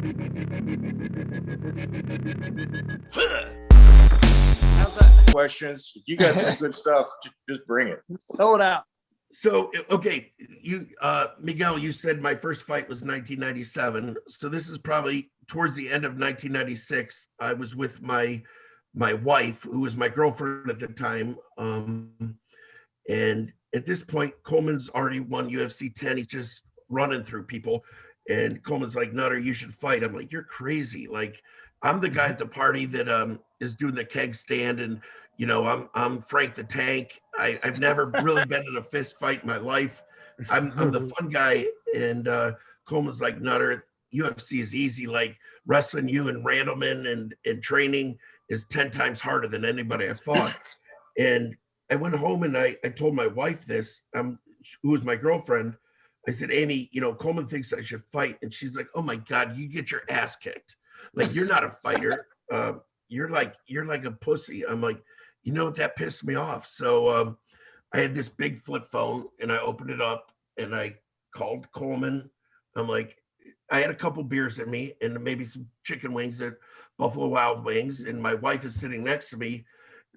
How's that? Questions. If you got some good stuff, just bring it. Throw it out. So, okay, you, Miguel, you said my first fight was 1997. So this is probably towards the end of 1996. I was with my wife, who was my girlfriend at the time. And at this point, Coleman's already won UFC 10. He's just running through people. And Coleman's like, Nutter, you should fight. I'm like, you're crazy. Like, I'm the guy at the party that is doing the keg stand, and you know, I'm Frank the Tank. I've never really been in a fist fight in my life. I'm the fun guy. And Coleman's like, Nutter, UFC is easy. Like wrestling you and Randleman and training is 10 times harder than anybody I fought. And I went home and I told my wife this, who was my girlfriend. I said, Amy, you know, Coleman thinks I should fight. And she's like, oh my God, you get your ass kicked. Like, you're not a fighter. You're like a pussy. I'm like, you know what, that pissed me off. So I had this big flip phone and I opened it up and I called Coleman. I'm like, I had a couple beers in me and maybe some chicken wings at Buffalo Wild Wings. And my wife is sitting next to me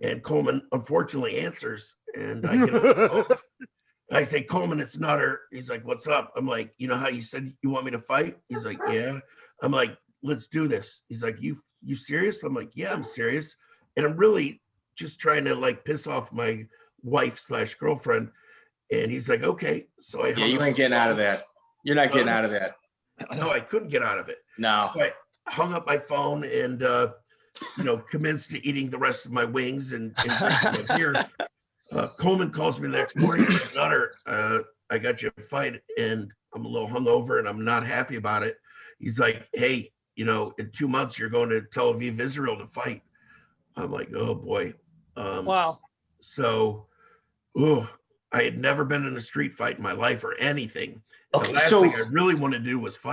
and Coleman unfortunately answers. And I get on the phone. I say, Coleman, it's Nutter. He's like, what's up? I'm like, you know how you said you want me to fight? He's like, yeah. I'm like, let's do this. He's like, you serious? I'm like, yeah, I'm serious. And I'm really just trying to like piss off my wife / girlfriend. And he's like, okay. So you ain't getting out of that. You're not getting out of that. No, I couldn't get out of it. No. So I hung up my phone and, you know, commenced to eating the rest of my wings and drinking my beer. Coleman calls me the next morning. Nutter, I got you a fight and I'm a little hungover and I'm not happy about it. He's like, hey, you know, in 2 months, you're going to Tel Aviv, Israel to fight. I'm like, oh boy. Wow. So, I had never been in a street fight in my life or anything. Okay, The last thing I really want to do was fight.